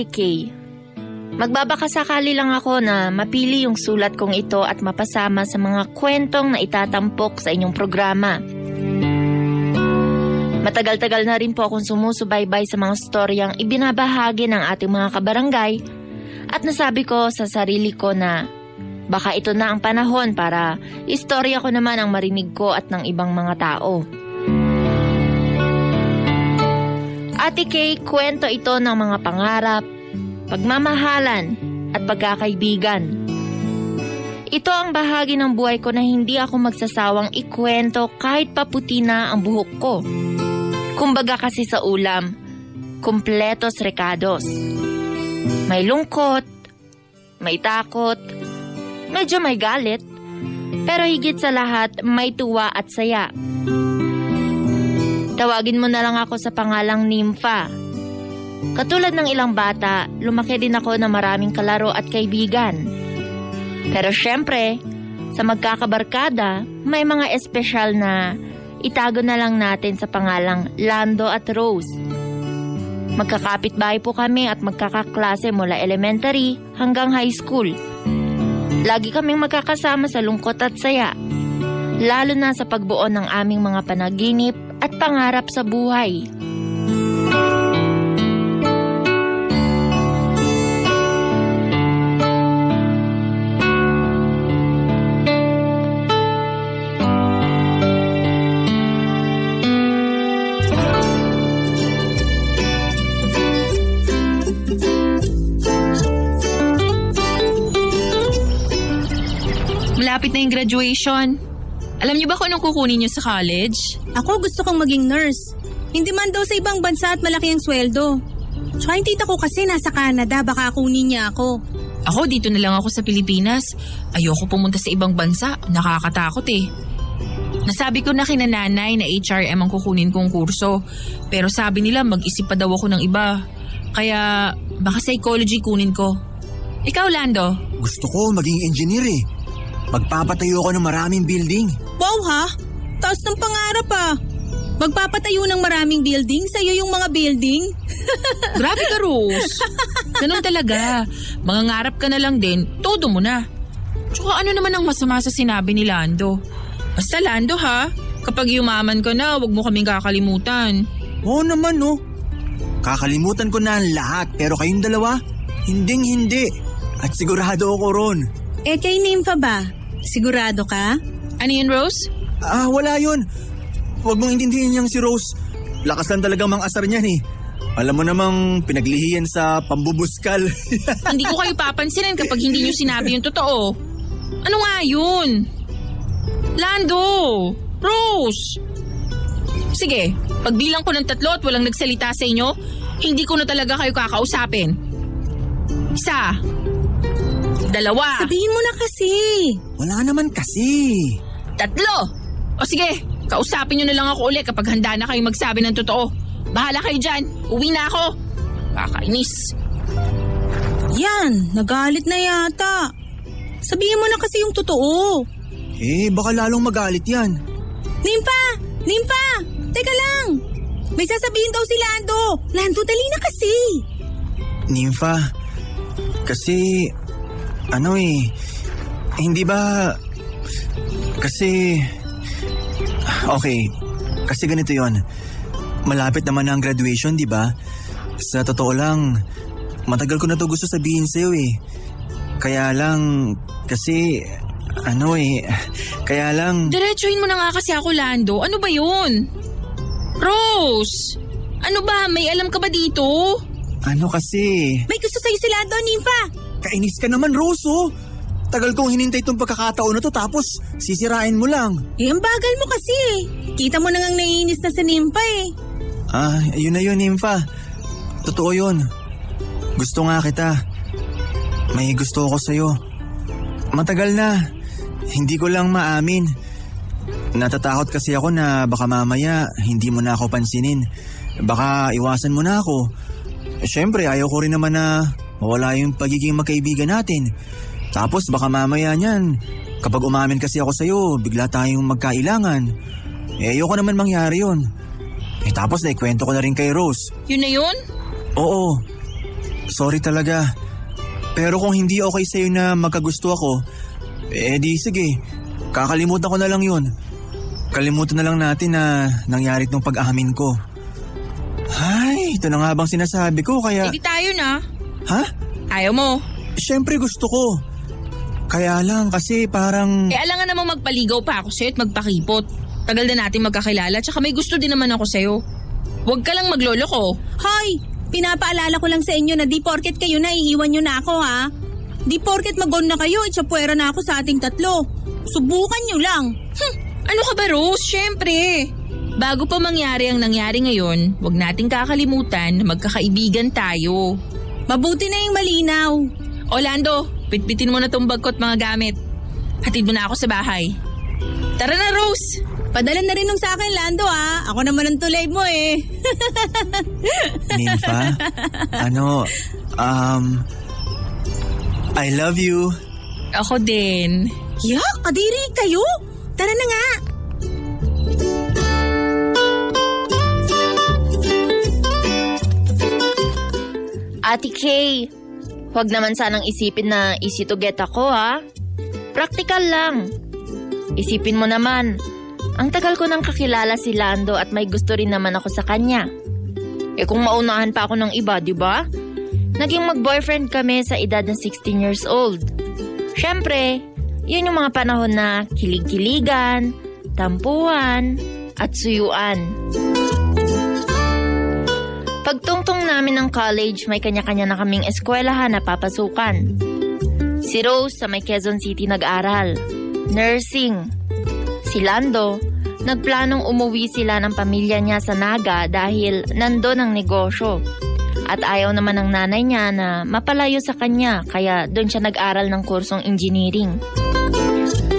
Ate Kay. Magbabakasakali lang ako na mapili yung sulat kong ito at mapasama sa mga kwentong na itatampok sa inyong programa. Matagal-tagal na rin po akong sumusubaybay sa mga storyang ibinabahagi ng ating mga kabarangay at nasabi ko sa sarili ko na baka ito na ang panahon para istorya ko naman ang marinig ko at ng ibang mga tao. Ate Kay, kwento ito ng mga pangarap, pagmamahalan at pagkakaibigan. Ito ang bahagi ng buhay ko na hindi ako magsasawang ikwento kahit paputi na ang buhok ko. Kumbaga kasi sa ulam, kumpletos recados. May lungkot, may takot, medyo may galit, pero higit sa lahat may tuwa at saya. Tawagin mo na lang ako sa pangalang Nympha. Katulad ng ilang bata, lumaki din ako na maraming kalaro at kaibigan. Pero syempre, sa magkakabarkada, may mga espesyal na itago na lang natin sa pangalang Lando at Rose. Magkakapitbahay po kami at magkakaklase mula elementary hanggang high school. Lagi kaming magkakasama sa lungkot at saya, lalo na sa pagbuo ng aming mga panaginip at pangarap sa buhay. Malapit na yung graduation. Alam niyo ba kung anong kukunin niyo sa college? Ako gusto kong maging nurse. Hindi man daw sa ibang bansa at malaki ang sweldo. Tsaka yung tita ko kasi nasa Canada, baka kunin niya ako. Ako dito na lang ako sa Pilipinas. Ayoko pumunta sa ibang bansa. Nakakatakot eh. Nasabi ko na kina nanay na HRM ang kukunin kong kurso. Pero sabi nila mag-isip pa daw ako ng iba. Kaya baka psychology kunin ko. Ikaw, Lando? Gusto ko maging engineer eh. Magpapatayo ako ng maraming building. Wow ha? Taas ng pangarap ah. Magpapatayo ng maraming building, sa'yo yung mga building. Grabe ka, Rose. Ganun talaga. Mangangarap ka na lang din, todo mo na. Tsaka ano naman ang masama sa sinabi ni Lando? Basta Lando ha, kapag yumaman ka na, wag mo kaming kakalimutan. Oo naman no. Kakalimutan ko na ang lahat pero kayong dalawa, hinding-hindi. At sigurado ako ron. Eh kay Nympha ba? Sigurado ka? Ano yun, Rose? Wala yun. Huwag mong intindihin niyang si Rose. Lakas lang talagang mang-asar niyan eh. Alam mo namang pinaglihiyan sa pambubuskal. Hindi ko kayo papansinin kapag hindi niyo sinabi yung totoo. Ano nga yun? Lando! Rose! Sige, pagbilang ko ng 3 at walang nagsalita sa inyo, hindi ko na talaga kayo kakausapin. 1, 2. Sabihin mo na kasi. Wala naman kasi. 3. O sige, kausapin nyo na lang ako ulit kapag handa na kayo magsabi ng totoo. Bahala kayo dyan. Uwi na ako. Kakainis. Yan, nagalit na yata. Sabihin mo na kasi yung totoo. Baka lalong magalit yan. Nympha! Nympha! Teka lang. May sasabihin daw si Lando. Lando, dali na kasi. Nympha, kasi hindi ba kasi okay, kasi ganito yon. Malapit naman na ang graduation, di ba? Sa totoo lang, matagal ko na to gusto sabihin sa'yo eh. Kaya lang, kasi kaya lang... Diretsuhin mo na nga kasi ako, Lando. Ano ba yun? Rose! Ano ba? May alam ka ba dito? Ano kasi? May gusto sa'yo si Lando, Nympha. Kainis ka naman, Rose, oh. Tagal kong hinintay itong pagkakataon na to tapos sisirain mo lang. Ang bagal mo kasi eh. Kita mo na ngang naiinis na sa Nympha eh. Yun na yun, Nympha. Totoo yun. Gusto nga kita. May gusto ako sa'yo. Matagal na. Hindi ko lang maamin. Natatakot kasi ako na baka mamaya hindi mo na ako pansinin. Baka iwasan mo na ako. Siyempre, ayaw ko rin naman na mawala yung pagiging magkaibigan natin. Tapos baka mamaya niyan, kapag umamin kasi ako sa'yo, bigla tayong magkailangan. Ayoko naman mangyari yun. Tapos naikwento ko na rin kay Rose. Yun na yun? Oo. Sorry talaga. Pero kung hindi okay sa'yo na magkagusto ako, di sige, kakalimutan ko na lang yun. Kalimutan na lang natin na nangyari itong pag-amin ko. Ay, ito na nga bang sinasabi ko kaya... Hindi tayo na. Ha? Ayaw mo. Siyempre gusto ko. Kaya lang kasi parang... Alangan namang magpaligaw pa ako sa'yo at magpakipot. Tagal na natin magkakilala tsaka may gusto din naman ako sa'yo. Huwag ka lang magloloko. Hoy! Pinapaalala ko lang sa inyo na di porket kayo na iiwan nyo na ako ha. Di porket mag-on na kayo, itsapwera na ako sa ating tatlo. Subukan nyo lang. Ano ka ba, Rose? Siyempre. Bago pa mangyari ang nangyari ngayon, huwag nating kakalimutan na magkakaibigan tayo. Mabuti na yung malinaw. Orlando, pitpitin mo na tong bag ko at mga gamit. Hatid mo na ako sa bahay. Tara na, Rose! Padala na rin nung sa akin, Lando ha. Ako naman ang tulay mo eh. Nympha, I love you. Ako din. Yak, kadiri kayo. Tara na nga. Ate Kay, huwag naman sanang isipin na easy to get ako ha. Practical lang. Isipin mo naman, ang tagal ko nang kakilala si Lando at may gusto rin naman ako sa kanya. Kung maunahan pa ako ng iba, di ba? Naging mag-boyfriend kami sa edad ng 16 years old. Siyempre, yun yung mga panahon na kilig-kiligan, tampuhan, at suyuan. Pagtungtong namin ng college, may kanya-kanya na kaming eskwelahan na papasukan. Si Rose sa may Quezon City nag-aral, nursing. Si Lando, nagplanong umuwi sila ng pamilya niya sa Naga dahil nandun ang negosyo. At ayaw naman ng nanay niya na mapalayo sa kanya kaya doon siya nag-aral ng kursong engineering.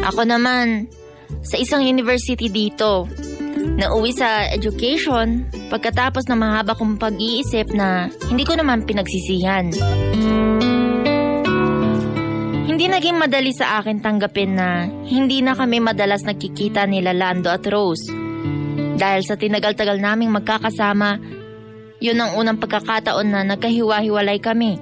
Ako naman, sa isang university dito, nauwi sa education pagkatapos ng mahaba kong pag-iisip na hindi ko naman pinagsisihan. Hindi naging madali sa akin tanggapin na hindi na kami madalas nagkikita nila Lando at Rose. Dahil sa tinagal-tagal naming magkakasama, yun ang unang pagkakataon na nagkahiwa-hiwalay kami.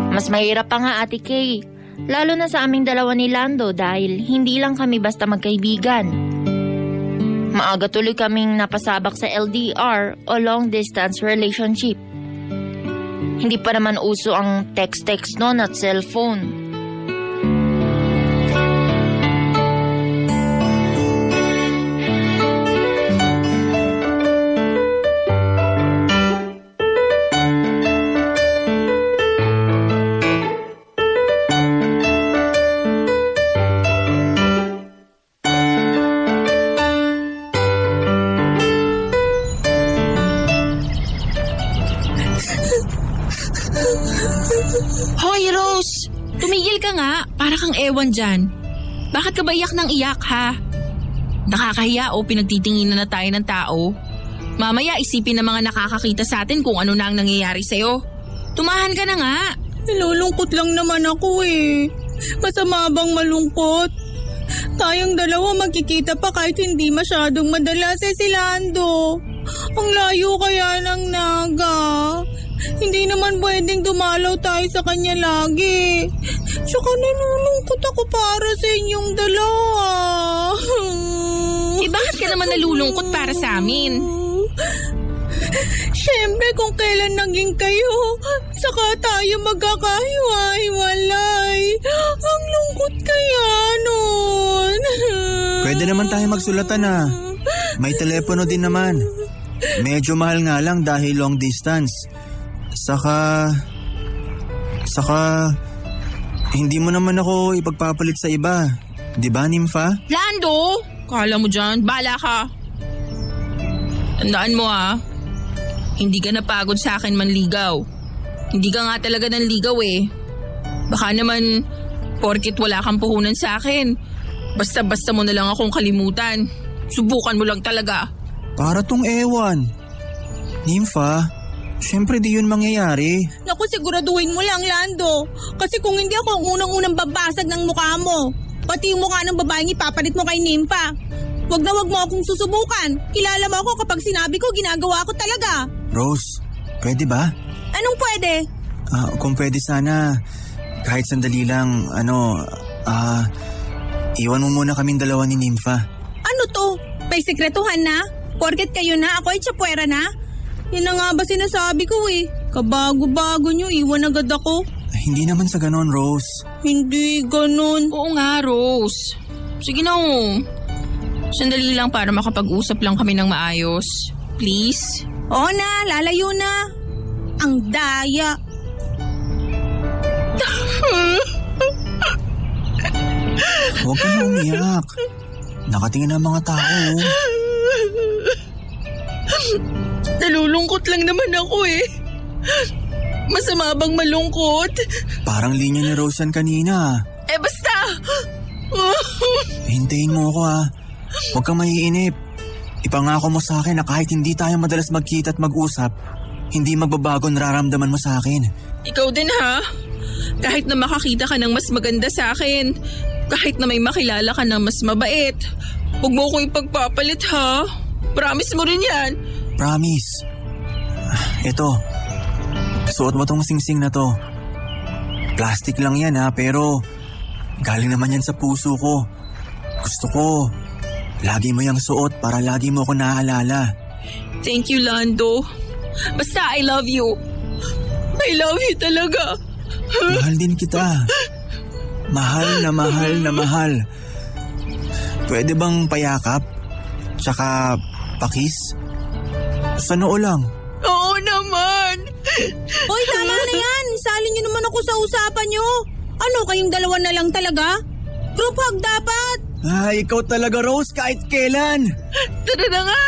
Mas mahirap pa nga, Ate Kay, lalo na sa aming dalawa ni Lando dahil hindi lang kami basta magkaibigan. Maaga tuloy kaming napasabak sa LDR o long distance relationship. Hindi pa naman uso ang text-text noon at cellphone. Hoy, Rose! Tumigil ka nga, para kang ewan dyan. Bakit ka ba iyak ng iyak, ha? Nakakahiya o pinagtitinginan na tayo ng tao? Mamaya isipin ng mga nakakakita sa atin kung ano na ang nangyayari sa'yo. Tumahan ka na nga. Nalulungkot lang naman ako eh. Masama bang malungkot? Tayong dalawa magkikita pa kahit hindi masyadong madalas si Lando. Ang layo kaya ng Naga. Hindi naman pwedeng dumalaw tayo sa kanya lagi. Tsaka nalulungkot ako para sa inyong dalawa. Bakit ka naman nalulungkot para sa amin? Siyempre kung kailan naging kayo, saka tayo magkakahiwa-hiwalay. Ang lungkot kaya nun. Pwede naman tayo magsulatan na. May telepono din naman. Medyo mahal nga lang dahil long distance. Saka, hindi mo naman ako ipagpapalit sa iba. Di ba, Nympha? Lando! Kala mo dyan, bala ka. Tandaan mo hindi ka napagod sa akin manligaw. Hindi ka nga talaga nanligaw eh. Baka naman, porkit wala kang puhunan sa akin, basta-basta mo na lang akong kalimutan. Subukan mo lang talaga. Para tong ewan. Nympha, syempre di yun mangyayari. Naku, siguraduhin mo lang, Lando. Kasi kung hindi ako ang unang-unang babasag ng mukha mo, pati yung mukha ng babaeng ipapalit mo kay Nympha. Wag na wag mo akong susubukan. Kilala mo ako kapag sinabi ko, ginagawa ko talaga. Rose, pwede ba? Anong pwede? Kung pwede sana, kahit sandali lang, iwan mo muna kaming dalawa ni Nympha. Ano to? May sekretuhan na? Porket kayo na, ako ay tsapwera na? Yan na nga ba sinasabi ko eh. Kabago-bago nyo, iwan agad ako. Hindi naman sa ganon, Rose. Hindi ganon. Oo nga, Rose. Sige na, sandali lang para makapag-usap lang kami ng maayos. Please? Oo na, lalayo na. Ang daya. Huwag ka na umiyak. Nakatingin ang mga tao. Nalulungkot lang naman ako eh. Masama bang malungkot? Parang linya ni Rose yan kanina. Basta! Hintayin mo ako Huwag kang maiinip. Ipangako mo sa akin na kahit hindi tayo madalas magkita at mag-usap, hindi magbabago nararamdaman mo sa akin. Ikaw din ha? Kahit na makakita ka ng mas maganda sa akin, kahit na may makilala ka ng mas mabait, huwag mo ko ipagpapalit ha? Promise mo rin yan? Promise. Ito, suot mo tong singsing na to. Plastic lang yan pero galing naman yan sa puso ko. Gusto ko, lagi mo yung suot para lagi mo ako naaalala. Thank you, Lando. Basta I love you. I love you talaga. Mahal din kita. Mahal na mahal na mahal. Pwede bang payakap? Tsaka pakis? Sa noo lang. Oo naman. Hoy, tama na yan. Isalin niyo naman ako sa usapan niyo. Ano, kayong dalawa na lang talaga? Group hug dapat. Ikaw talaga, Rose, kahit kailan. Tara na nga.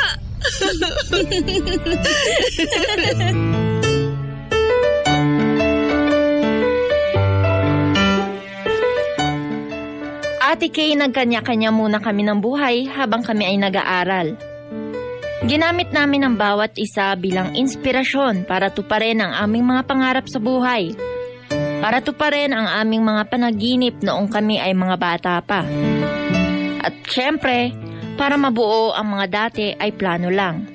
Ate Kay, nagkanya-kanya muna kami ng buhay habang kami ay nag-aaral. Ginamit namin ang bawat isa bilang inspirasyon para tuparin ang aming mga pangarap sa buhay. Para tuparin ang aming mga panaginip noong kami ay mga bata pa. At syempre, para mabuo ang mga dati ay plano lang.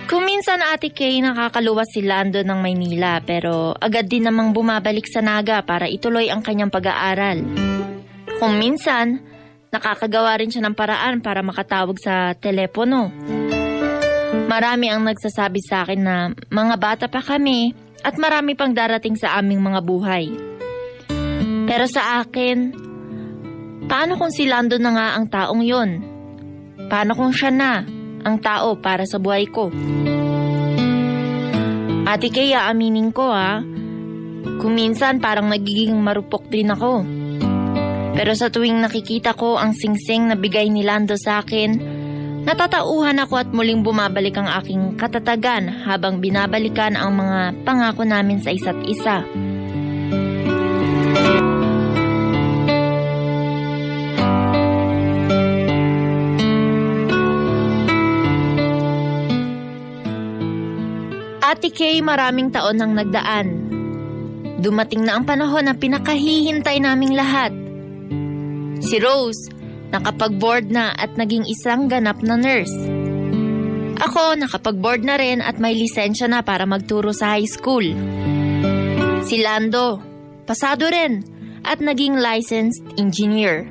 Kung minsan, Ate Kay, nakakaluwas si Lando ng Maynila pero agad din namang bumabalik sa Naga para ituloy ang kanyang pag-aaral. Kung minsan, nakakagawa rin siya ng paraan para makatawag sa telepono. Marami ang nagsasabi sa akin na mga bata pa kami at marami pang darating sa aming mga buhay. Pero sa akin, paano kung si Lando na nga ang taong yon? Paano kung siya na ang tao para sa buhay ko? Ate Kay, aaminin ko kung minsan parang nagiging marupok din ako. Pero sa tuwing nakikita ko ang singsing na bigay ni Lando sa akin, natatauhan ako at muling bumabalik ang aking katatagan habang binabalikan ang mga pangako namin sa isa't isa. Ate Kay, maraming taon nang nagdaan. Dumating na ang panahon na pinakahihintay naming lahat. Si Rose, nakapag-board na at naging isang ganap na nurse. Ako, nakapag-board na rin at may lisensya na para magturo sa high school. Si Lando, pasado rin at naging licensed engineer.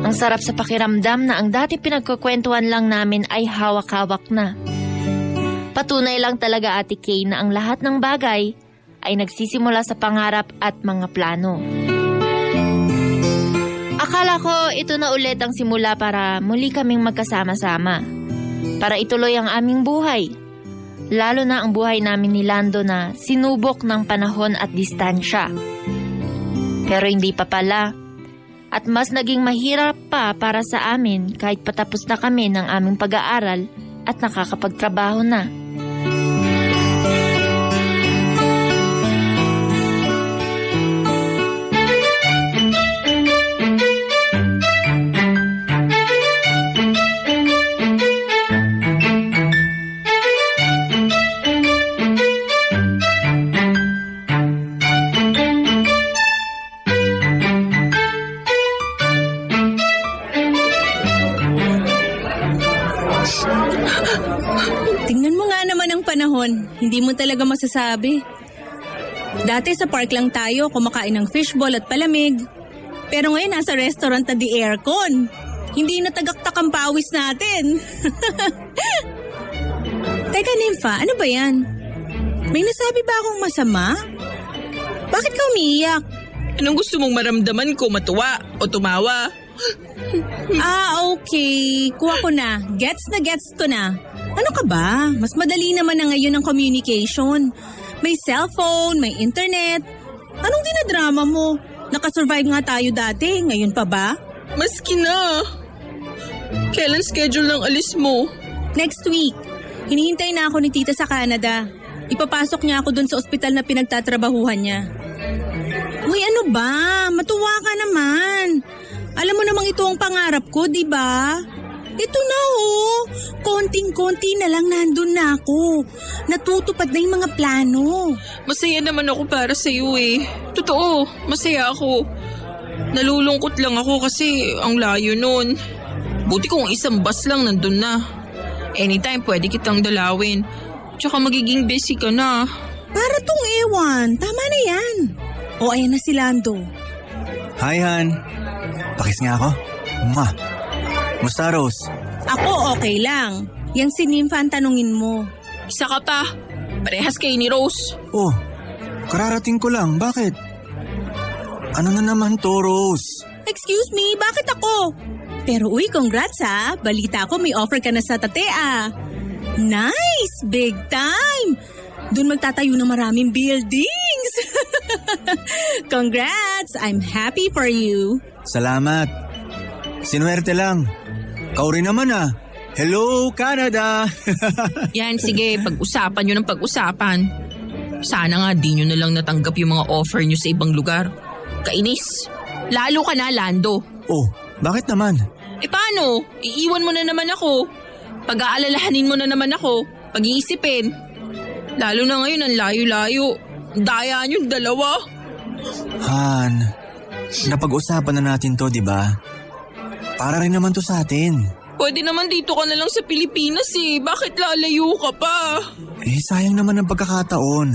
Ang sarap sa pakiramdam na ang dati pinagkukwentuhan lang namin ay hawak-hawak na. Patunay lang talaga, Ate Kay, na ang lahat ng bagay ay nagsisimula sa pangarap at mga plano. Akala ko ito na ulit ang simula para muli kaming magkasama-sama. Para ituloy ang aming buhay. Lalo na ang buhay namin ni Lando na sinubok ng panahon at distansya. Pero hindi pa pala. At mas naging mahirap pa para sa amin kahit patapos na kami ng aming pag-aaral at nakakapagtrabaho na. Tingnan mo nga panahon, hindi mo talaga masasabi. Dati sa park lang tayo kumakain ng fishball at palamig. Pero ngayon nasa restaurant na di aircon. Hindi na tagaktak ang pawis natin. Teka, Nympha, ano ba yan? May nasabi ba akong masama? Bakit ka umiiyak? Anong gusto mong maramdaman ko? Matuwa o tumawa? Okay. Kuha ko na. Gets ko na. Ano ka ba? Mas madali naman na ngayon ang communication. May cellphone, may internet. Anong dinadrama mo? Nakasurvive nga tayo dati, ngayon pa ba? Maski na. Kailan schedule ng alis mo? Next week. Hinihintay na ako ni tita sa Canada. Ipapasok niya ako dun sa ospital na pinagtatrabahuhan niya. Uy, ano ba? Matuwa ka naman. Alam mo namang ito ang pangarap ko, di ba? Ito na konting-konti na lang nandun na ako. Natutupad na yung mga plano. Masaya naman ako para sa iyo eh. Totoo, masaya ako. Nalulungkot lang ako kasi ang layo nun. Buti kung isang bus lang nandun na. Anytime pwede kitang dalawin. Tsaka magiging busy ka na. Para tong ewan, tama na yan. O ayan na si Lando. Hi, Han. Pakis nga ako. Mwah. Musta, Rose? Ako okay lang. Yang si Nympha ang tanungin mo. Isa ka pa. Parehas kayo ni Rose. Oh, kararating ko lang. Bakit? Ano na naman to, Rose? Excuse me, bakit ako? Pero uy, congrats ha. Balita ko may offer ka na sa Tatea. Nice! Big time! Doon magtatayo ng maraming buildings. Congrats! I'm happy for you. Salamat. Sinuwerte lang. Kau rin naman ah. Hello, Canada! Yan, sige, pag-usapan nyo ng pag-usapan. Sana nga di nyo na lang natanggap yung mga offer nyo sa ibang lugar. Kainis. Lalo ka na, Lando. Oh, bakit naman? E paano? Iiwan mo na naman ako. Pag-aalalahanin mo na naman ako. Pag-iisipin. Lalo na ngayon ang layo-layo. Daya nyo dalawa. Han, napag-usapan na natin to, di ba? Para rin naman to sa atin. Pwede naman dito ka na lang sa Pilipinas eh. Bakit lalayo ka pa? Eh, sayang naman ang pagkakataon.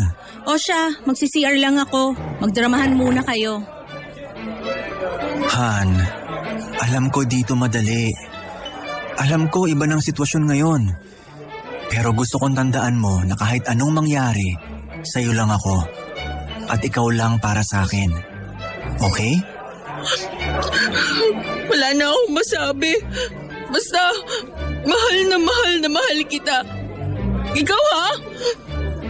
O siya, magsi-CR lang ako. Magdramahan muna kayo. Han, alam ko dito madali. Alam ko iba ng sitwasyon ngayon. Pero gusto kong tandaan mo na kahit anong mangyari, sa'yo lang ako. At ikaw lang para sa akin. Okay? Wala na akong masabi. Basta, mahal na mahal kita. Ikaw ha?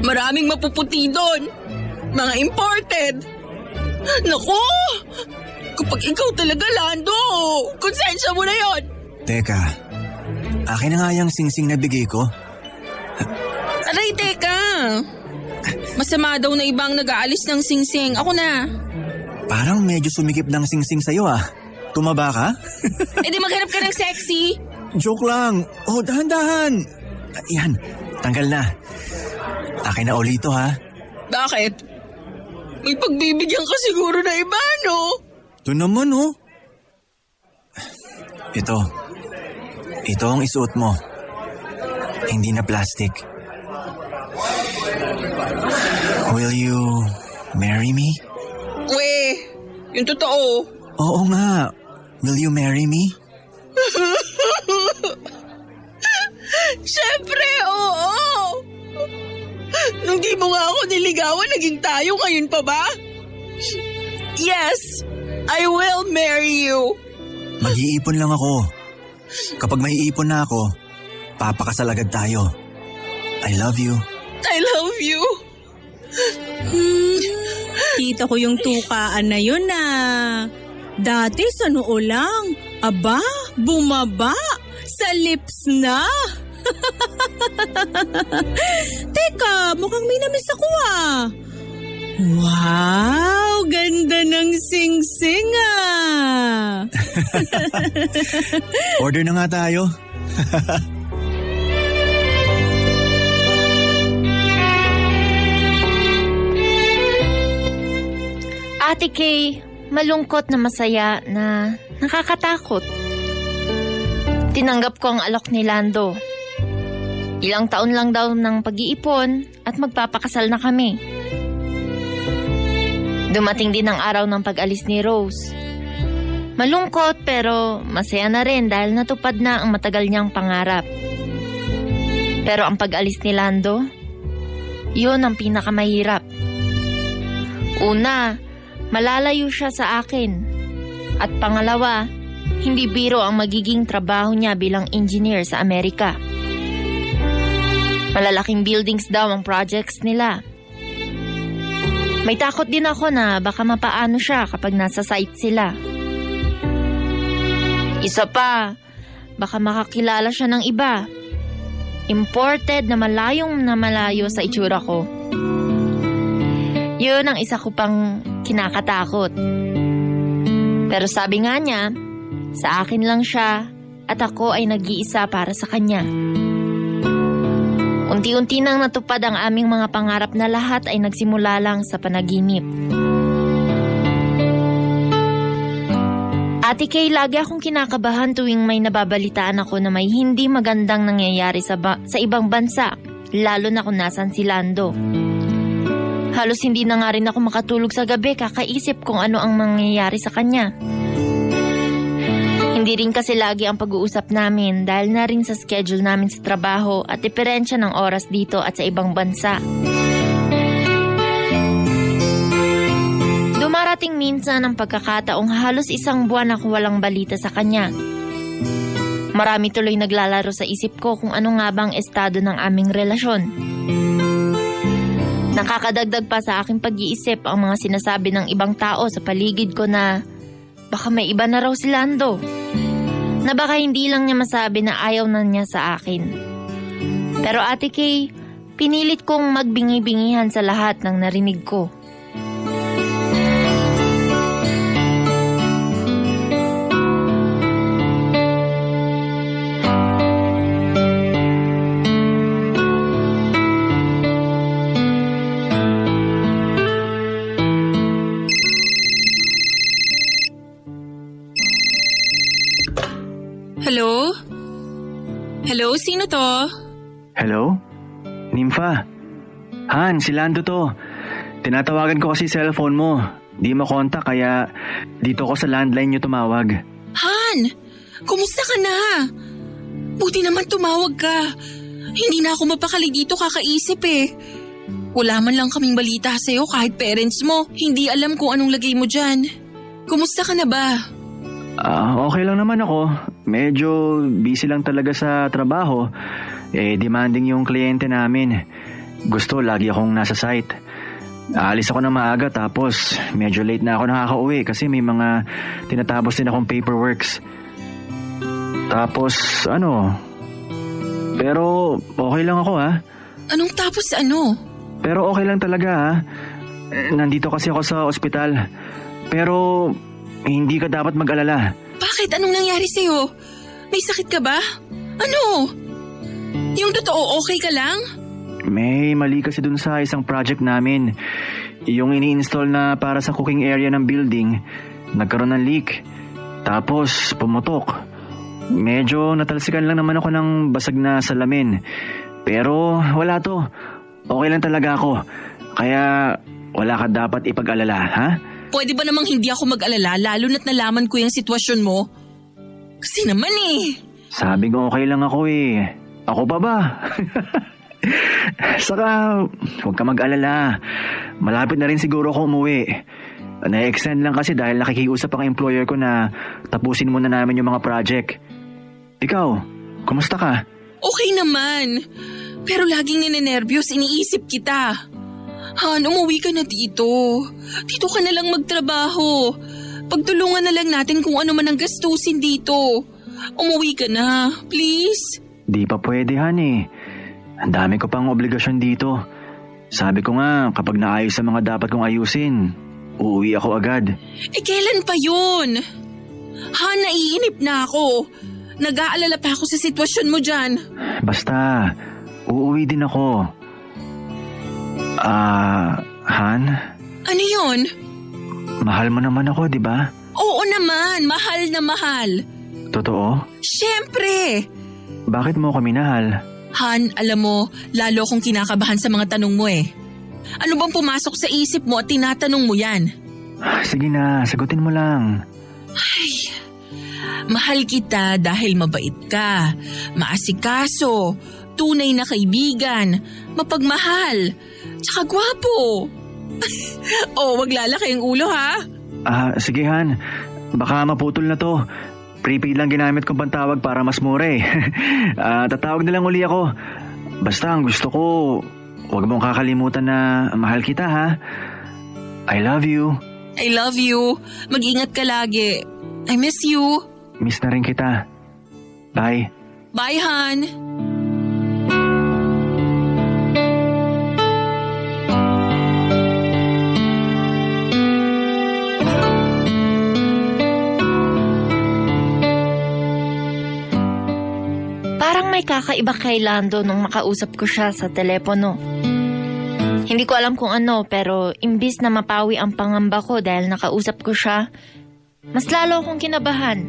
Maraming mapuputi doon. Mga imported. Naku! Kapag ikaw talaga, Lando, konsensya mo na yon. Teka, akin na nga yung singsing na bigay ko. Aray, teka. Masama daw na ibang nag-aalis ng singsing. Ako na. Parang medyo sumikip ng singsing sa'yo ah. Tumaba ka? Eh di maghanap ka ng sexy. Joke lang. Oh, dahan-dahan. Yan, tanggal na. Akin na ulit ito ha. Bakit? May pagbibigyan ka siguro na iba, no? Ito naman oh. Ito. Ito ang isuot mo. Hindi na plastic. Will you marry me? Yung totoo. Oo nga. Will you marry me? Siyempre, oo! Nung di mo nga ako niligawan, naging tayo ngayon pa ba? Yes, I will marry you. Mag-iipon lang ako. Kapag may ipon na ako, papakasal agad tayo. I love you. I love you. Kita ko yung tukaan na yun na. Dati sa noo lang. Aba, bumaba. Sa lips na. Teka, mukhang may namiss ako ah. Wow, ganda ng sing-sing ah. Order na nga tayo. Ate Kay, malungkot na masaya na nakakatakot. Tinanggap ko ang alok ni Lando. Ilang taon lang daw ng pag-iipon at magpapakasal na kami. Dumating din ang araw ng pag-alis ni Rose. Malungkot pero masaya na rin dahil natupad na ang matagal niyang pangarap. Pero ang pag-alis ni Lando, yun ang pinakamahirap. Una, malalayo siya sa akin. At pangalawa, hindi biro ang magiging trabaho niya bilang engineer sa Amerika. Malalaking buildings daw ang projects nila. May takot din ako na baka mapaano siya kapag nasa site sila. Isa pa, baka makakilala siya ng iba. Imported na malayo sa itsura ko. Yun ang isa ko pang kinakatakot. Pero sabi nga niya, sa akin lang siya at ako ay nag-iisa para sa kanya. Unti-unti nang natupad ang aming mga pangarap na lahat ay nagsimula lang sa panaginip. Ate Kay, lagi akong kinakabahan tuwing may nababalitaan ako na may hindi magandang nangyayari sa ibang bansa, lalo na kung nasan si Lando. Halos hindi na nga rin ako makatulog sa gabi kakaisip kung ano ang mangyayari sa kanya. Hindi rin kasi lagi ang pag-uusap namin dahil na rin sa schedule namin sa trabaho at diferensya ng oras dito at sa ibang bansa. Dumarating minsan ang pagkakataong halos isang buwan ako walang balita sa kanya. Marami tuloy naglalaro sa isip ko kung ano nga bang estado ng aming relasyon. Nakakadagdag pa sa aking pag-iisip ang mga sinasabi ng ibang tao sa paligid ko na baka may iba na raw si Lando. Na baka hindi lang niya masabi na ayaw na niya sa akin. Pero Ate Kay, pinilit kong magbingi-bingihan sa lahat ng narinig ko. Hello? Hello, sino to? Hello? Nympha? Han, si Lando to. Tinatawagan ko kasi cellphone mo. Di makontak kaya dito ko sa landline niyo tumawag. Han! Kumusta ka na? Buti naman tumawag ka. Hindi na ako mapakali dito kakaisip eh. Wala man lang kaming balita sa'yo kahit parents mo. Hindi alam kung anong lagay mo dyan. Kumusta ka na ba? Okay lang naman ako. Medyo busy lang talaga sa trabaho. Demanding yung kliyente namin. Gusto lagi akong nasa site. Aalis ako ng maaga tapos medyo late na ako nakakauwi kasi may mga tinatapos din akong paperworks. Tapos pero okay lang ako ha. Anong tapos ano? Pero okay lang talaga ha. Nandito kasi ako sa ospital. Pero hindi ka dapat mag-alala. Bakit? Anong nangyari sa'yo? May sakit ka ba? Ano? Yung totoo, okay ka lang? May mali kasi dun sa isang project namin. Yung ini-install na para sa cooking area ng building, nagkaroon ng leak. Tapos pumutok. Medyo natalsikan lang naman ako ng basag na salamin. Pero wala to. Okay lang talaga ako. Kaya wala ka dapat ipag-alala, ha? Pwede ba namang hindi ako mag-alala lalo na't nalaman ko yung sitwasyon mo? Kasi naman eh. Sabi ko okay lang ako eh. Ako pa ba? Saka huwag ka mag-alala. Malapit na rin siguro ako umuwi. Na-extend lang kasi dahil nakikiusap ang employer ko na tapusin muna namin yung mga project. Ikaw, kumusta ka? Okay naman. Pero laging ninenervyos, iniisip kita. Han, umuwi ka na dito. Dito ka na lang magtrabaho. Pagtulungan na lang natin kung ano man ang gastusin dito. Umuwi ka na, please. Di pa pwede, Han eh. Ang dami ko pang obligasyon dito. Sabi ko nga, kapag naayos sa mga dapat kong ayusin, uuwi ako agad. Kailan pa yun? Han, naiinip na ako. Nag-aalala pa ako sa sitwasyon mo dyan. Basta, uuwi din ako. Han? Ano yun? Mahal mo naman ako, di ba? Oo naman, mahal na mahal. Totoo? Siyempre. Bakit mo ako minahal? Han, alam mo, lalo akong kinakabahan sa mga tanong mo eh. Ano bang pumasok sa isip mo at tinatanong mo yan? Sige na, sagutin mo lang. Mahal kita dahil mabait ka, maasikaso, tunay na kaibigan, mapagmahal, tsaka gwapo. Oh, wag lalaki ang ulo ha. Sige Han, baka maputol na to. Prepaid lang ginamit kong pantawag para mas mura eh. Tatawag na lang uli ako. Basta ang gusto ko, huwag mong kakalimutan na mahal kita ha. I love you. I love you. Mag-ingat ka lagi. I miss you. Miss na rin kita. Bye. Bye, Han. Parang may kakaiba kay Lando nung makausap ko siya sa telepono. Hindi ko alam kung ano, pero imbis na mapawi ang pangamba ko dahil nakausap ko siya, mas lalo akong kinabahan.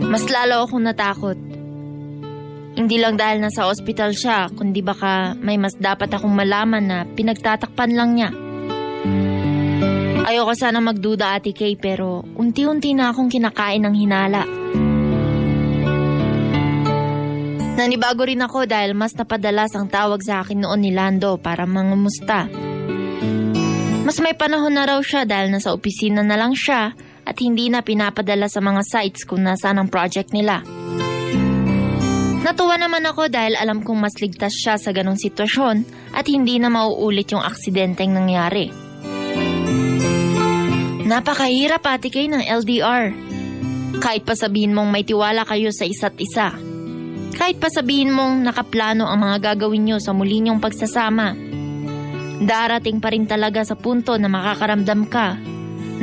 Mas lalo akong natakot. Hindi lang dahil nasa ospital siya, kundi baka may mas dapat akong malaman na pinagtatakpan lang niya. Ayoko sana magduda, Ate Kay, pero unti-unti na akong kinakain ng hinala. Nanibago rin ako dahil mas napadalas ang tawag sa akin noon ni Lando para mangumusta. Mas may panahon na raw siya dahil nasa opisina na lang siya at hindi na pinapadala sa mga sites kung nasaan ang project nila. Natuwa naman ako dahil alam kong mas ligtas siya sa ganong sitwasyon at hindi na mauulit yung aksidenteng nangyari. Napakahirap, Ate Kay, ng LDR. Kahit pa sabihin mong may tiwala kayo sa isa't isa. Kahit pa sabihin mong nakaplano ang mga gagawin nyo sa muli nyong pagsasama, darating pa rin talaga sa punto na makakaramdam ka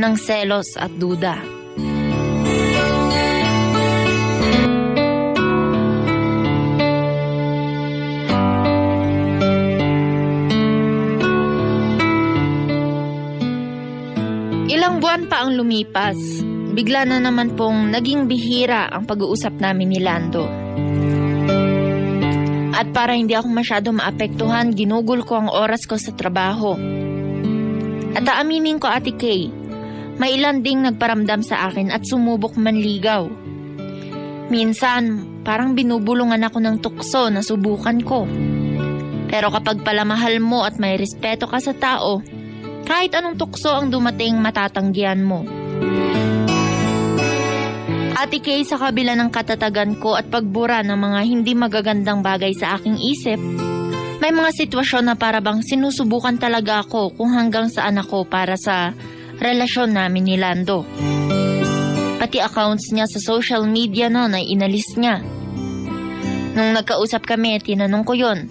ng selos at duda. Ilang buwan pa ang lumipas, bigla na naman pong naging bihira ang pag-uusap namin ni Lando. At para hindi ako masyado maapektuhan, ginugol ko ang oras ko sa trabaho. At aaminin ko, Ate Kay, may ilan ding nagparamdam sa akin at sumubok manligaw. Minsan, parang binubulungan ako ng tukso na subukan ko. Pero kapag palamahal mo at may respeto ka sa tao, kahit anong tukso ang dumating, matatanggihan mo. Ate Kay, sa kabila ng katatagan ko at pagbura ng mga hindi magagandang bagay sa aking isip, may mga sitwasyon na parabang sinusubukan talaga ako kung hanggang saan ako para sa relasyon namin ni Lando. Pati accounts niya sa social media noon ay inalis niya. Nung nagkausap kami, tinanong ko yon.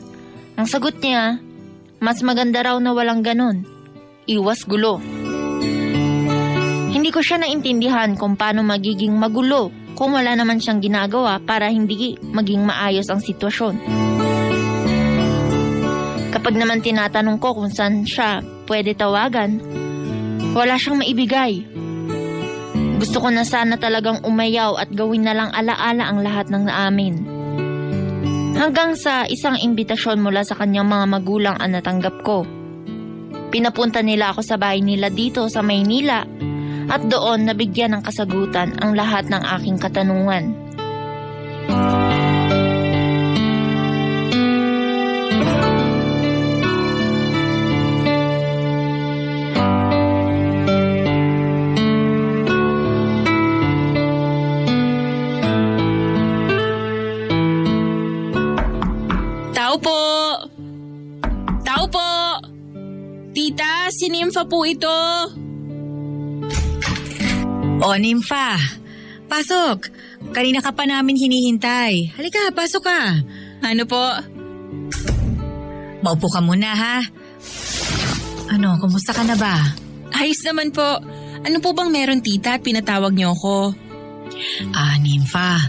Ang sagot niya, mas maganda raw na walang ganon. Iwas gulo. Hindi ko siya naintindihan kung paano magiging magulo kung wala naman siyang ginagawa para hindi maging maayos ang sitwasyon. Kapag naman tinatanong ko kung saan siya pwede tawagan, wala siyang maibigay. Gusto ko na sana talagang umayaw at gawin na lang alaala ang lahat ng naamin. Hanggang sa isang imbitasyon mula sa kanyang mga magulang ang natanggap ko. Pinapunta nila ako sa bahay nila dito sa Maynila at doon nabigyan ng kasagutan ang lahat ng aking katanungan. Tao po! Tao po! Tita, si Nympha po ito. O, Nympha. Pasok. Kanina ka pa namin hinihintay. Halika, pasok ka. Ano po? Maupo ka muna, ha? Ano, kumusta ka na ba? Ayos naman po. Ano po bang meron, tita, at pinatawag niyo ako? Nympha.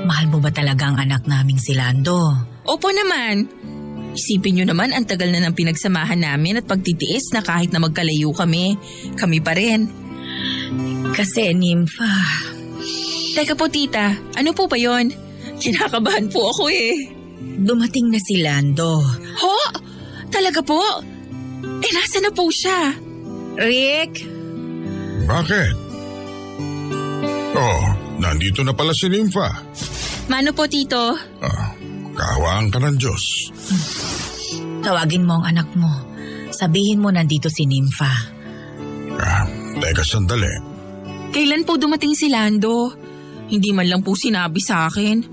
Mahal mo ba talaga ang anak naming si Lando? Opo naman. Isipin niyo naman, ang tagal na ng pinagsamahan namin at pagtitiis na kahit na magkalayo kami pa rin. Kasi, Nympha... Teka po, tita, ano po ba yon? Kinakabahan po ako eh. Dumating na si Lando. Ho? Talaga po? Nasa na po siya? Rick, Bakit? Oh, nandito na pala si Nympha. Mano po, Tito? Kaawaan ka ng Diyos. tawagin mo ang anak mo. Sabihin mo nandito si Nympha. Teka sandali. Kailan po dumating si Lando? Hindi man lang po sinabi sa akin.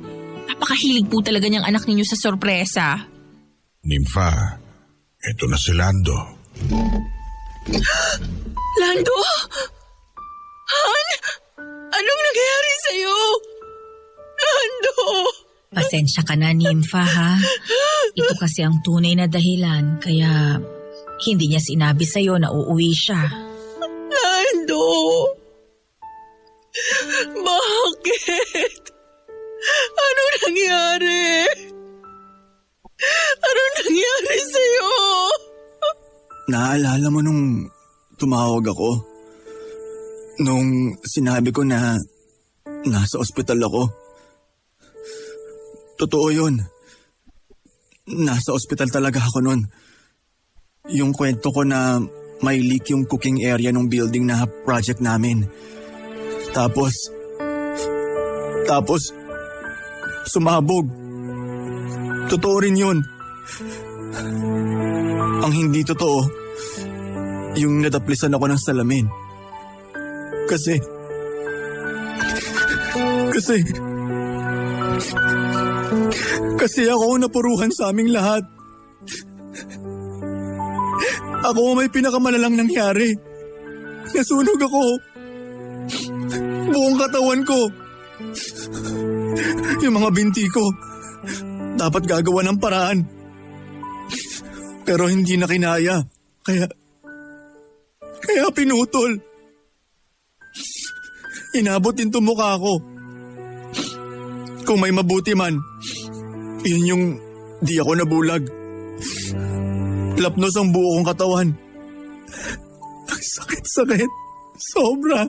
Napakahilig po talaga niyang anak ninyo sa sorpresa. Nympha, eto na si Lando. Lando? Han? Anong nangyayari sa'yo? Lando! Pasensya ka na, Nympha, ha? Ito kasi ang tunay na dahilan, kaya hindi niya sinabi sa'yo na uuwi siya. Lando! Bakit? Ano nangyari? Ano nangyari sa'yo? Naalala mo nung tumawag ako? Nung sinabi ko na nasa ospital ako? Totoo yun. Nasa ospital talaga ako nun. Yung kwento ko na may leak yung cooking area ng building na project namin. Tapos, sumabog. Totoo rin yun. Ang hindi totoo, yung nadaplisan ako ng salamin. Kasi ako ang napuruhan sa aming lahat. Ako ang may pinakamalalang nangyari. Nasunog ako. Buong katawan ko. Yung mga binti ko, dapat gagawa ng paraan. Pero hindi na kinaya. Kaya pinutol. Inabot din mukha ko. Kung may mabuti man, yun yung di ako nabulag. Lapnos ang buo kong katawan. Ang sakit-sakit. Sobra.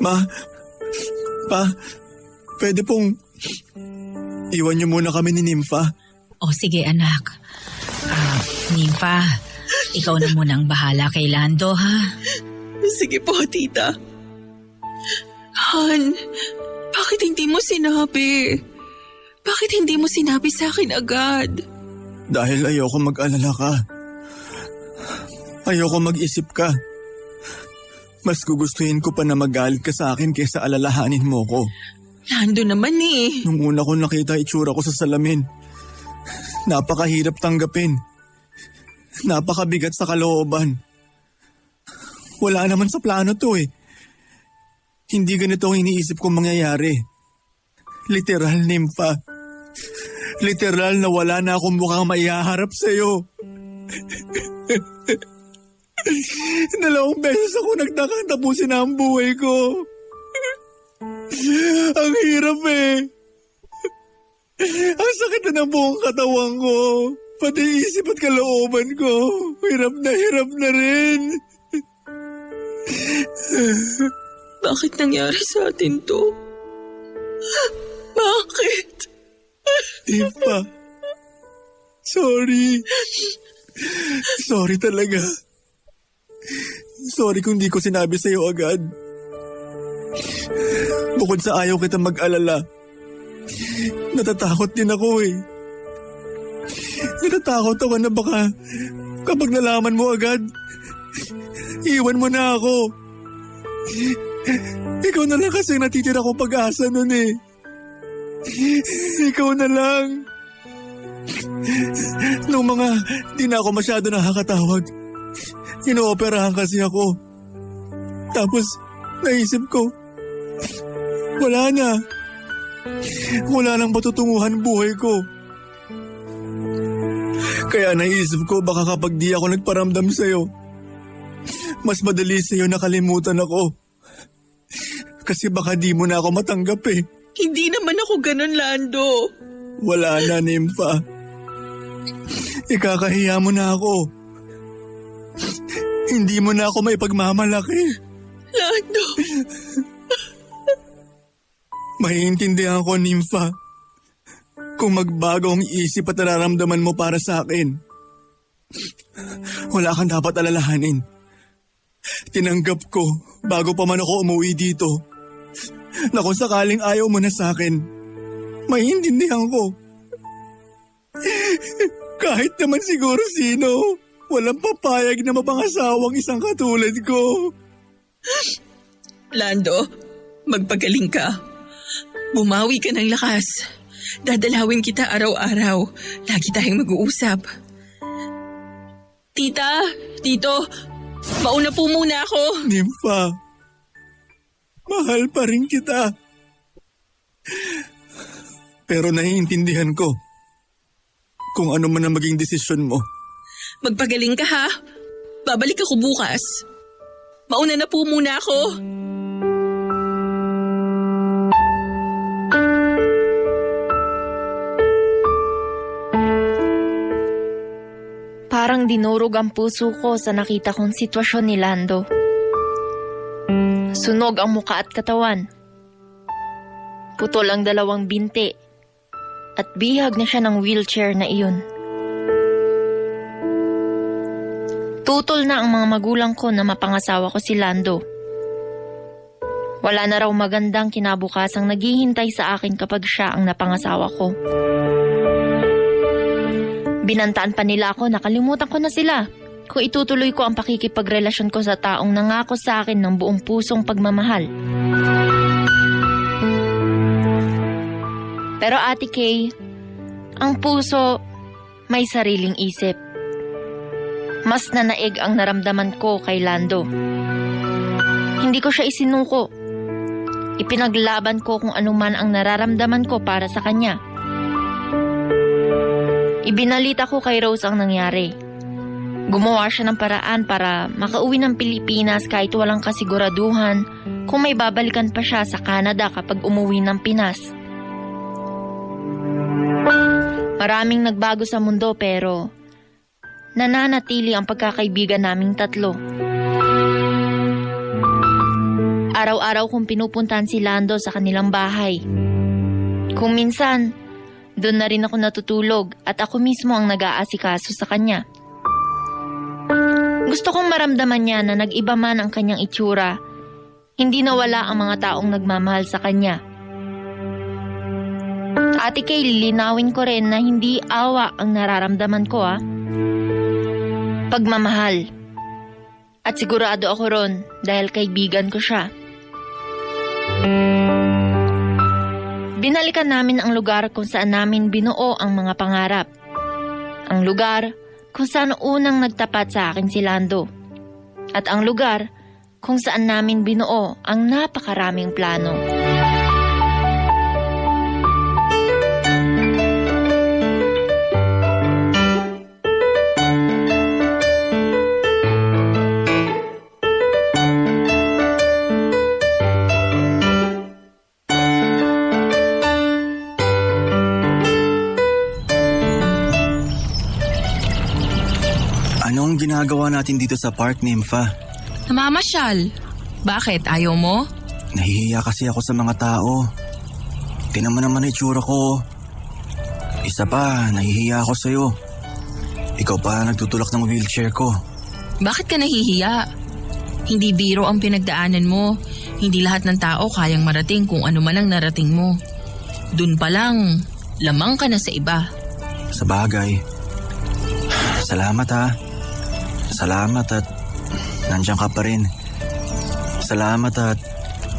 Pa, pwede pong iwan niyo muna kami ni Nympha. O sige, anak. Nympha, ikaw na munang bahala kay Lando, ha? Sige po, tita. Han, bakit hindi mo sinabi? Bakit hindi mo sinabi sa akin agad? Dahil ayoko mag-alala ka. Ayoko mag-isip ka. Mas gugustuhin ko pa na magalit ka sa akin kaysa alalahanin mo ko. Lando naman eh. Nung una ko nakita itsura ko sa salamin, napakahirap tanggapin. Napakabigat sa kalooban. Wala naman sa plano to eh. Hindi ganito ang iniisip kong mangyayari. Literal, Nympha. Literal na wala na akong mukhang maihaharap sa'yo. 2 beses ako nagtakang tapusin ang buhay ko. Ang hirap eh. Ang sakit na ng buong katawan ko. Pati isip at kalooban ko. Hirap na rin. Bakit nangyari sa atin to? Bakit? Nympha. Sorry. Sorry talaga. Sorry kung di ko sinabi sa'yo agad. Bukod sa ayaw kita mag-alala, natatakot din ako eh. Natatakot ako na baka kapag nalaman mo agad, iwan mo na ako. Ikaw na lang kasi natitira kong pag-asa nun eh. Ikaw na lang. Nung mga di na ako masyado nakakatawag, inooperahan kasi ako. Tapos naisip ko, wala na. Wala nang patutunguhan buhay ko. Kaya naisip ko baka kapag di ako nagparamdam sa'yo, mas madali sa'yo nakalimutan ako. Kasi baka di mo na ako matanggap eh. Hindi naman ako ganun, Lando. Wala na, Nympha. Ikakahiya mo na ako. Hindi mo na ako maipagmamalaki. Lando. Maiintindihan ko, Nympha. Kung magbago ang isip at nararamdaman mo para sa akin. Wala kang dapat alalahanin. Tinanggap ko bago pa man ako umuwi dito na kung sakaling ayaw mo na sa akin, maiintindihan ko. Kahit naman siguro sino, walang papayag na mapangasawang isang katulad ko. Lando, magpagaling ka. Bumawi ka ng lakas. Dadalawin kita araw-araw. Lagi tayong mag-uusap. Tita, tito, mauna po muna ako. Nympha, mahal pa rin kita. Pero naiintindihan ko kung ano man ang maging desisyon mo. Magpagaling ka ha. Babalik ako bukas. Mauna na po muna ako. Parang dinurog ang puso ko sa nakita kong sitwasyon ni Lando. Sunog ang muka at katawan. Putol ang 2 binti. At bihag na siya ng wheelchair na iyon. Tutol na ang mga magulang ko na mapangasawa ko si Lando. Wala na raw magandang kinabukasang naghihintay sa akin kapag siya ang napangasawa ko. Binantaan pa nila ako, nakalimutan ko na sila. Kung itutuloy ko ang pakikipagrelasyon ko sa taong nangako sa akin ng buong pusong pagmamahal. Pero Ate Kay, ang puso may sariling isip. Mas nanaig ang naramdaman ko kay Lando. Hindi ko siya isinuko. Ipinaglaban ko kung anuman ang nararamdaman ko para sa kanya. Ibinalita ko kay Rose ang nangyari. Gumawa siya ng paraan para makauwi ng Pilipinas kahit walang kasiguraduhan kung may babalikan pa siya sa Canada kapag umuwi ng Pinas. Maraming nagbago sa mundo pero nananatili ang pagkakaibigan naming 3. Araw-araw kong pinupuntahan si Lando sa kanilang bahay. Kung minsan, doon na rin ako natutulog at ako mismo ang nag-aasikaso sa kanya. Gusto kong maramdaman niya na nag-iba man ang kanyang itsura, hindi nawala ang mga taong nagmamahal sa kanya. Ate Kay, lilinawin ko rin na hindi awa ang nararamdaman ko Pagmamahal. At sigurado ako ron dahil kaibigan ko siya. Binalikan namin ang lugar kung saan namin binuo ang mga pangarap. Ang lugar kung saan unang nagtapat sa akin si Lando. At ang lugar kung saan namin binuo ang napakaraming plano. Anong ginagawa natin dito sa park, Nympha? Namamasyal. Bakit? Ayaw mo? Nahihiya kasi ako sa mga tao. Tingnan mo naman ang itsura ko. Isa pa, nahihiya ako sa'yo. Ikaw pa nagtutulak ng wheelchair ko. Bakit ka nahihiya? Hindi biro ang pinagdaanan mo. Hindi lahat ng tao kayang marating kung ano man ang narating mo. Dun pa lang, lamang ka na sa iba. Sa bagay. Salamat ha. Salamat at nandiyan ka pa rin. Salamat at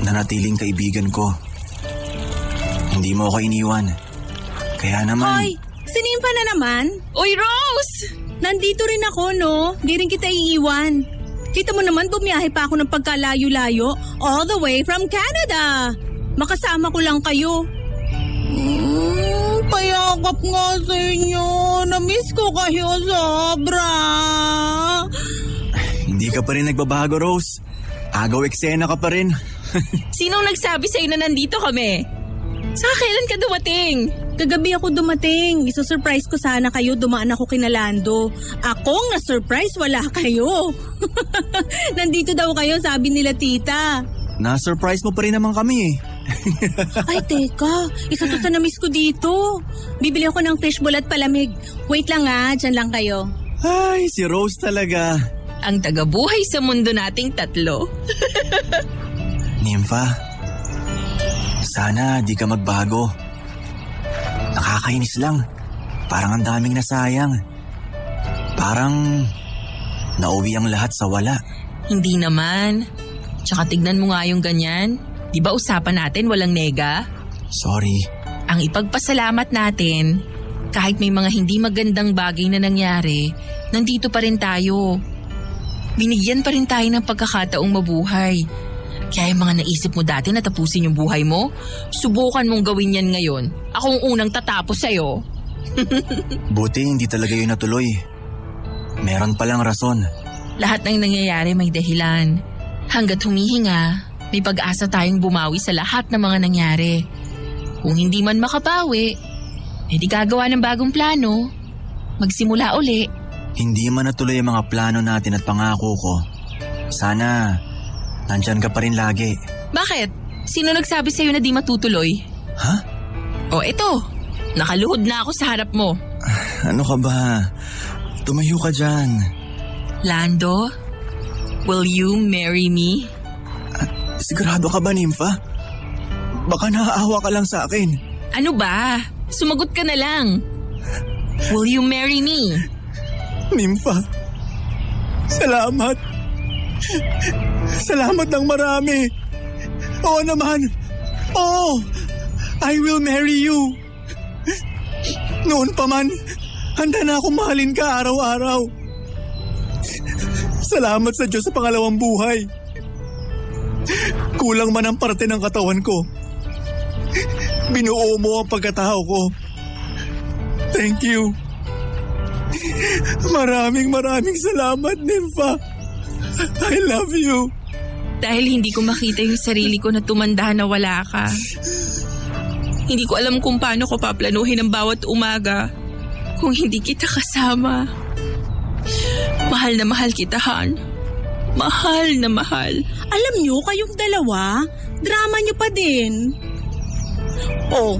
nanatiling kaibigan ko. Hindi mo ako iniwan. Kaya naman... Hoy! Si Nympha na naman? Uy, Rose! Nandito rin ako, no? Di rin kita iiwan. Kita mo naman, bumiyahe pa ako ng pagkalayo-layo all the way from Canada. Makasama ko lang kayo. Payakap nga sa inyo. Namiss ko kayo sobra. Hindi ka pa rin nagbabago, Rose. Agaw eksena ka pa rin. Sinong nagsabi sa'yo na nandito kami? Saka kailan ka dumating? Kagabi ako dumating. Isusurprise ko sana kayo. Dumaan ako kina Lando. Akong na-surprise, wala kayo. Nandito daw kayo, sabi nila tita. Na-surprise mo pa rin naman kami eh. Ay, teka. Isa to sa namiss ko dito. Bibili ako ng fishball at palamig. Wait lang dyan lang kayo. Ay, si Rose talaga. Ang tagabuhay sa mundo nating tatlo. Nympha, sana di ka magbago. Nakakainis lang. Parang ang daming nasayang. Parang nauwi ang lahat sa wala. Hindi naman. Tsaka tignan mo nga yung ganyan. Di ba usapan natin walang nega? Sorry. Ang ipagpasalamat natin, kahit may mga hindi magandang bagay na nangyari, nandito pa rin tayo. Binigyan pa rin tayo ng pagkakataong mabuhay. Kaya yung mga naisip mo dati na tapusin yung buhay mo, subukan mong gawin yan ngayon. Ako ang unang tatapos sa'yo. Buti hindi talaga yun natuloy. Meron palang rason. Lahat ng nangyayari may dahilan. Hanggat humihinga, may pag-asa tayong bumawi sa lahat ng mga nangyari. Kung hindi man makabawi, edi gagawa ng bagong plano. Magsimula uli. Hindi man natuloy ang mga plano natin at pangako ko. Sana nandyan ka pa rin lagi. Bakit? Sino nagsabi sa'yo na di matutuloy? Ha? O eto, nakaluhod na ako sa harap mo. Ano ka ba? Tumayo ka dyan. Lando, will you marry me? Sigurado ka ba, Nympha? Baka naaawa ka lang sa akin. Ano ba? Sumagot ka na lang. Will you marry me? Nympha, salamat. Salamat ng marami. Oo naman. Oo, I will marry you. Noon pa man, handa na akong mahalin ka araw-araw. Salamat sa Diyos sa pangalawang buhay. Kulang man ang parte ng katawan ko. Binuo mo ang pagkatao ko. Thank you. Maraming salamat, Nympha. I love you. Dahil hindi ko makita yung sarili ko na tumanda na wala ka. Hindi ko alam kung paano ko paplanuhin ang bawat umaga kung hindi kita kasama. Mahal na mahal kita, Han. Mahal na mahal. Alam nyo, kayong dalawa, drama nyo pa din. Oh,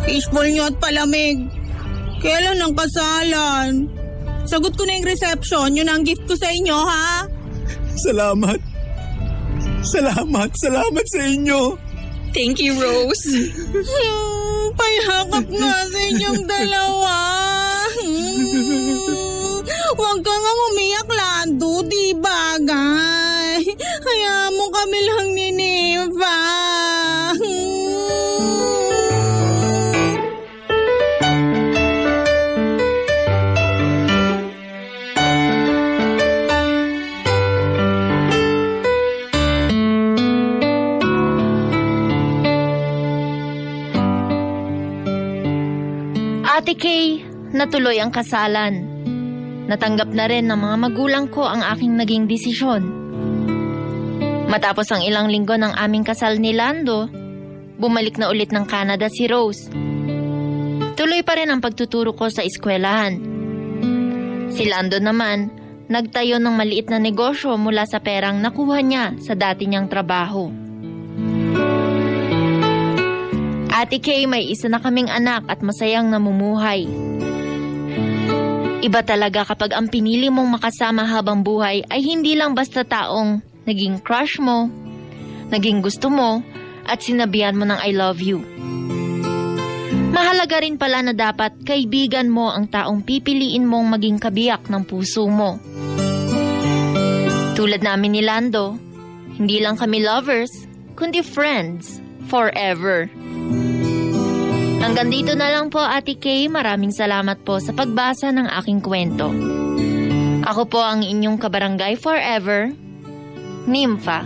fishball nyo at palamig. Kailan ang kasalan? Sagot ko na yung reception, yun ang gift ko sa inyo, ha? Salamat. Salamat sa inyo. Thank you, Rose. Payakap nga sa inyong dalawa. Huwag ka nga umiyak, Lando, di bagay. Hayaan mo kami lang ni Nympha. Ate Kay, natuloy ang kasalan. Natanggap na rin ng mga magulang ko ang aking naging desisyon. Matapos ang ilang linggo ng aming kasal ni Lando, bumalik na ulit ng Canada si Rose. Tuloy pa rin ang pagtuturo ko sa eskwelahan. Si Lando naman, nagtayo ng maliit na negosyo mula sa perang nakuha niya sa dati niyang trabaho. Ate Kay, may isa na kaming anak at masayang namumuhay. Iba talaga kapag ang pinili mong makasama habang buhay ay hindi lang basta taong naging crush mo, naging gusto mo, at sinabihan mo ng I love you. Mahalaga rin pala na dapat kaibigan mo ang taong pipiliin mong maging kabiyak ng puso mo. Tulad namin ni Lando, hindi lang kami lovers, kundi friends forever. Hanggang dito na lang po, Ate Kay. Maraming salamat po sa pagbasa ng aking kwento. Ako po ang inyong kabarangay forever, Nympha.